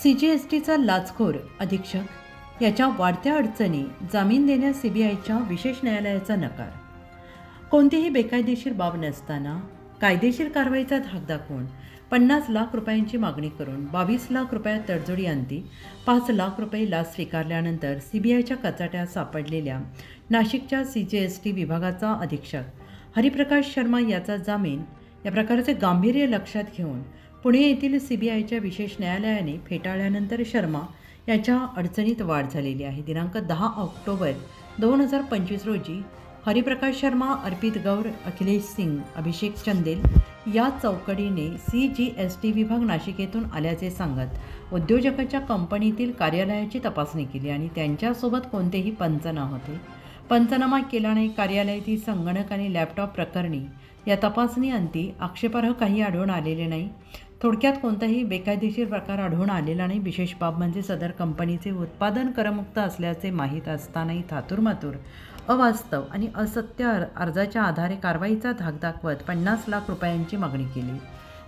CGSTचा लाचखोर अधीक्षक याच्या वाढत्या अडचणी, जामीन देण्यास CBIच्या विशेष न्यायालयाचा नकार. कोणतीही बेकायदेशीर बाब नसताना कायदेशीर कारवाईचा धाक दाखवून 50 लाख रुपयांची मागणी करून 22 लाख रुपयात तडजोडी अंती 5 लाख रुपये लाच स्वीकारल्यानंतर CBIच्या कचाट्यात सापडलेल्या नाशिकच्या CGST विभागाचा अधीक्षक हरिप्रकाश शर्मा याचा जामीन या प्रकारचे गांभीर्य लक्षात घेऊन पुणे येथील CBIच्या विशेष न्यायालयाने फेटाळल्यानंतर शर्मा याच्या अडचणीत वाढ झालेली आहे. दिनांक 10 ऑक्टोबर 2025 रोजी हरिप्रकाश शर्मा, अर्पित गौर, अखिलेश सिंग, अभिषेक चंदेल या चौकडीने CGST विभाग नाशिक येथून आल्याचे सांगत उद्योजकाच्या कंपनीतील कार्यालयाची तपासणी केली आणि त्यांच्यासोबत कोणतेही पंच नव्हते. पंचनामा केला नाही. कार्यालयातील संगणक आणि लॅपटॉप प्रकरणी या तपासणी अंती आक्षेपार्ह काही आढळून आलेले नाही. थोडक्यात कोणताही बेकायदेशीर प्रकार आढळून आलेला नाही. विशेष बाब म्हणजे सदर कंपनीचे उत्पादन करमुक्त असल्याचे माहीत असतानाही थातुरमातुर, अवास्तव आणि असत्य अर्जाच्या आधारे कारवाईचा धाक दाखवत 50 लाख रुपयांची मागणी केली.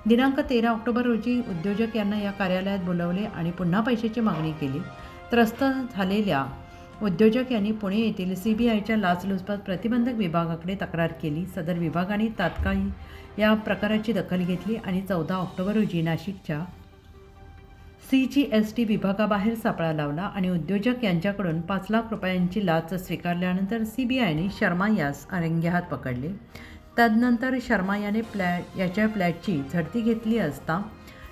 दिनांक 13 ऑक्टोबर रोजी उद्योजक यांना या कार्यालयात बोलवले आणि पुन्हा पैशाची मागणी केली. त्रस्त झालेल्या उद्योजक यांनी पुणे येथील CBIच्या लाचलुचपत प्रतिबंधक विभागाकडे तक्रार केली. सदर विभागाने तात्काळ या प्रकाराची दखल घेतली आणि 14 ऑक्टोबर रोजी नाशिकच्या CGST विभागाबाहेर सापळा लावला आणि उद्योजक यांच्याकडून 5 लाख रुपयांची लाच स्वीकारल्यानंतर CBIने शर्मा यास रंगेहात पकडले. तदनंतर शर्मा याने याच्या फ्लॅटची झडती घेतली असता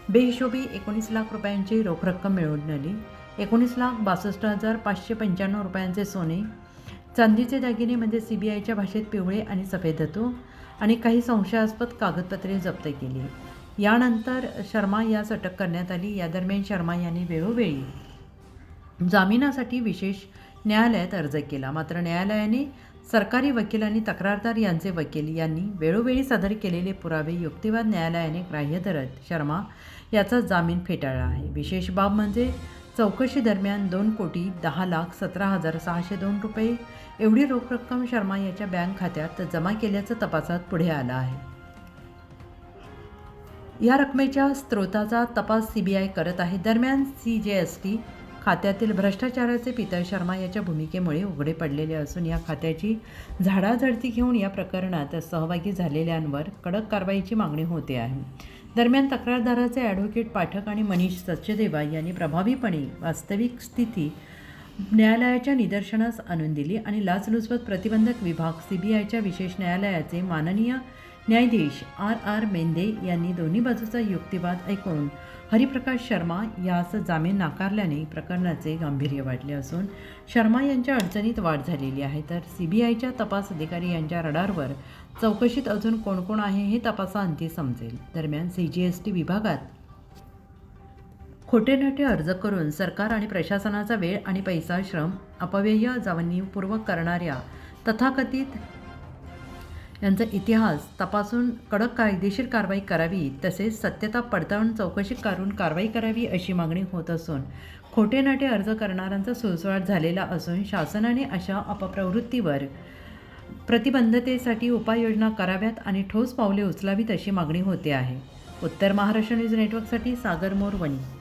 बेहिशोबी 19 लाख रुपयांची रोख रक्कम मिळवून आली. 19,62,595 रुपयांचे सोने, चांदीचे दागिने म्हणजे CBIच्या भाषेत पिवळे आणि सफेद धातू आणि काही संशयास्पद कागदपत्रे जप्त केली. यानंतर शर्मा यास अटक करण्यात आली. या दरम्यान शर्मा यांनी वेळोवेळी जामिनासाठी विशेष न्यायालयात अर्ज केला. मात्र न्यायालयाने सरकारी वकील आणि तक्रारदार यांचे वकील यांनी वेळोवेळी सादर केलेले पुरावे युक्तिवाद न्यायालयाने ग्राह्य धरत शर्मा याचा जामीन फेटाळला आहे. विशेष बाब म्हणजे चौकशी दरम्यान 2,10,17,602 रुपये एवढी रोख रक्कम शर्मा याच्या बँक खात्यात जमा केल्याचं तपासात पुढे आलं आहे. या रकमेच्या स्रोताचा तपास CBI करत आहे. दरम्यान CGST खात्यातील भ्रष्टाचाराचे पितर शर्मा याच्या भूमिकेमुळे उघडे पडलेले असून या खात्याची झाडाझडती घेऊन या प्रकरणात सहभागी झालेल्यांवर कडक कारवाईची मागणी होते आहे. दरम्यान तक्रारदाराचे ॲडव्होकेट पाठक आणि मनीष सचदेवा यांनी प्रभावीपणे वास्तविक स्थिती न्यायालयाच्या निदर्शनास आणून दिली आणि लाचलुचपत प्रतिबंधक विभाग CBIच्या विशेष न्यायालयाचे माननीय न्यायाधीश R मेंदे यांनी दोन्ही बाजूचा युक्तिवाद ऐकून हरिप्रकाश शर्मा यास जामीन नाकारल्याने प्रकरणाचे गांभीर्य वाढले असून शर्मा यांच्या अडचणीत वाढ झालेली आहे. तर CBIच्या तपास अधिकारी यांच्या रडारवर चौकशीत अजून कोण कोण आहे हे तपासाअंती समजेल. दरम्यान CGST विभागात खोटेनाटे अर्ज करून सरकार आणि प्रशासनाचा वेळ आणि पैसा, श्रम अपव्यय जाणीवपूर्वक करणाऱ्या तथाकथित यांचा इतिहास तपासून कडक कायदेशीर कारवाई करावी, तसेच सत्यता पडताळून चौकशी करून कारवाई करावी अशी मागणी होत असून खोटेनाटे अर्ज करणाऱ्यांचा सुळसुळाट झालेला असून शासनाने अशा अपप्रवृत्तीवर प्रतिबंधतेसाठी उपाययोजना कराव्यात आणि ठोस पावले उचलावीत अशी मागणी होते आहे. उत्तर महाराष्ट्र न्यूज नेटवर्कसाठी सागर मोर, वणी.